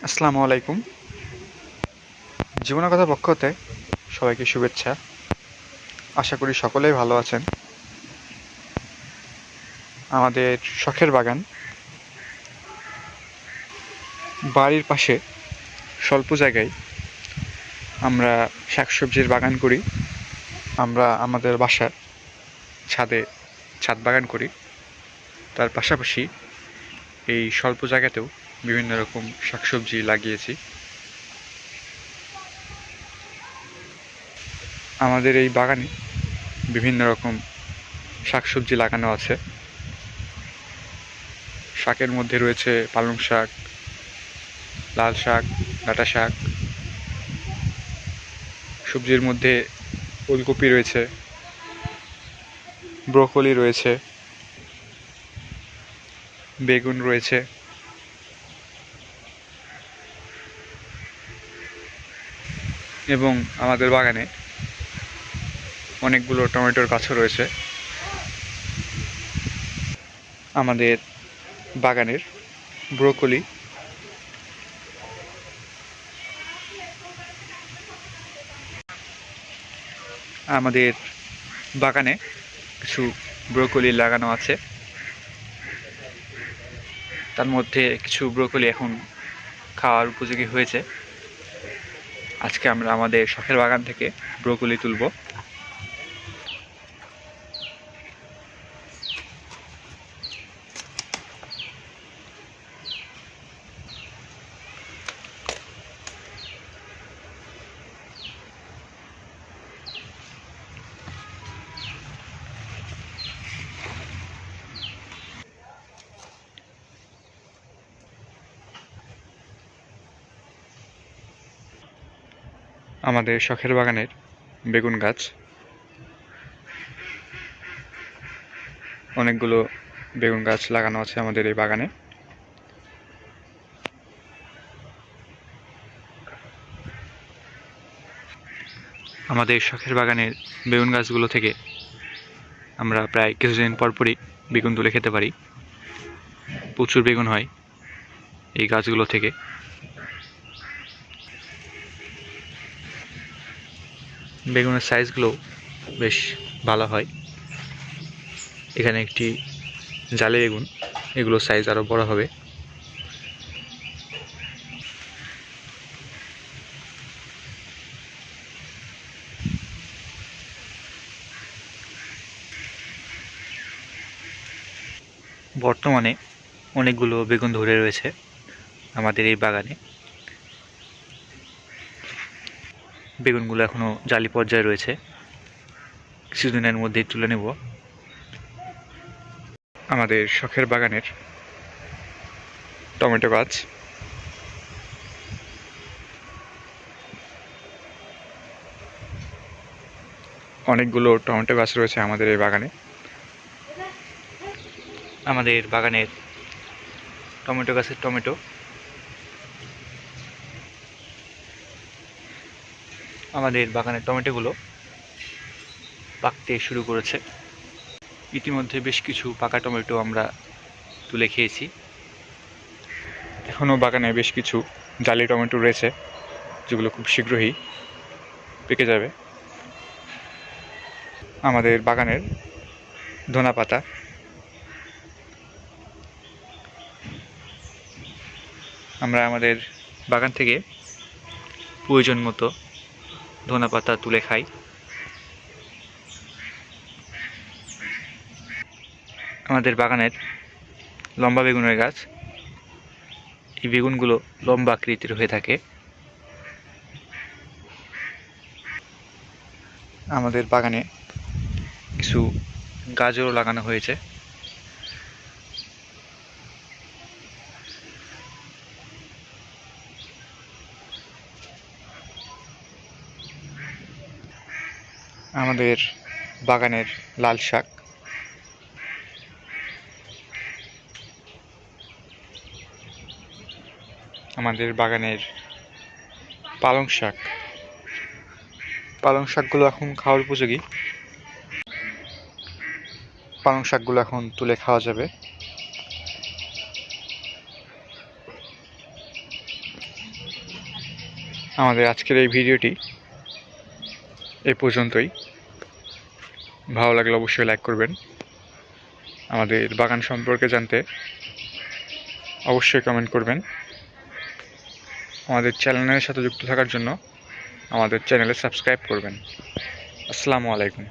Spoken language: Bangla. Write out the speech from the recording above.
আসসালামু আলাইকুম। জীবনকথা পক্ষ হতে সবাইকে শুভেচ্ছা। আশা করি সকলেই ভালো আছেন। আমাদের শখের বাগান বাড়ির পাশে স্বল্প জায়গায় আমরা শাকসবজির বাগান করি। আমরা আমাদের বাসার ছাদে ছাদ বাগান করি। তার পাশাপাশি এই স্বল্প জায়গাতেও বিভিন্ন রকম শাকসবজি লাগিয়েছি। আমাদের এই বাগানে বিভিন্ন রকম শাকসবজি লাগানো আছে। শাকের মধ্যে রয়েছে পালং শাক, লাল শাক, ডাঁটা শাক। সবজির মধ্যে ফুলকপি রয়েছে, ব্রোকলি রয়েছে, বেগুন রয়েছে এবং আমাদের বাগানে অনেকগুলো টমেটোর গাছও রয়েছে। আমাদের বাগানের ব্রোকলি আমাদের বাগানে কিছু ব্রোকলি লাগানো আছে। তার মধ্যে কিছু ব্রোকলি এখন খাওয়ার উপযোগী হয়েছে। আজকে আমরা আমাদের শখের বাগান থেকে ব্রোকলি তুলব। আমাদের শখের বাগানের বেগুন গাছ, অনেকগুলো বেগুন গাছ লাগানো আছে আমাদের এই বাগানে। আমাদের শখের বাগানের বেগুন গাছগুলো থেকে আমরা প্রায় কিছুদিন পরপরই বেগুন তুলে খেতে পারি। প্রচুর বেগুন হয় এই গাছগুলো থেকে। বেগুনের সাইজগুলো বেশ ভালো হয়। এখানে একটি জালি বেগুন, এগুলো সাইজ আরও বড় হবে। বর্তমানে অনেকগুলো বেগুন ধরে রয়েছে আমাদের এই বাগানে। বেগুনগুলো এখনও জালি পর্যায়ে রয়েছে, কিছুদিনের মধ্যেই তুলে নেব। আমাদের শখের বাগানের টমেটো গাছ, অনেকগুলো টমেটো গাছ রয়েছে আমাদের এই বাগানে। আমাদের বাগানের টমেটো গাছের টমেটো আমাদের বাগানের টমেটোগুলো পাকতে শুরু করেছে। ইতিমধ্যে বেশ কিছু পাকা টমেটো আমরা তুলে খেয়েছি। এখনও বাগানে বেশ কিছু জালি টমেটো রয়েছে, যেগুলো খুব শীঘ্রই পেকে যাবে। আমাদের বাগানের ধনেপাতা, আমরা আমাদের বাগান থেকে প্রয়োজন মতো ধনেপাতা তুলে খাই। আমাদের বাগানের লম্বা বেগুনের গাছ, এই বেগুনগুলো লম্বা আকৃতির হয়ে থাকে। আমাদের বাগানে কিছু গাজরও লাগানো হয়েছে। আমাদের বাগানের লাল শাক, আমাদের বাগানের পালং শাক, পালং শাকগুলো এখন খাওয়ার উপযোগী। পালং শাকগুলো এখন তুলে খাওয়া যাবে। আমাদের আজকের এই ভিডিওটি এই পর্যন্তই। ভালো লাগলে অবশ্যই লাইক করবেন। আমাদের বাগান সম্পর্কে জানতে অবশ্যই কমেন্ট করবেন। আমাদের চ্যানেলের সাথে যুক্ত থাকার জন্য আমাদের চ্যানেলে সাবস্ক্রাইব করবেন। আসসালামু আলাইকুম।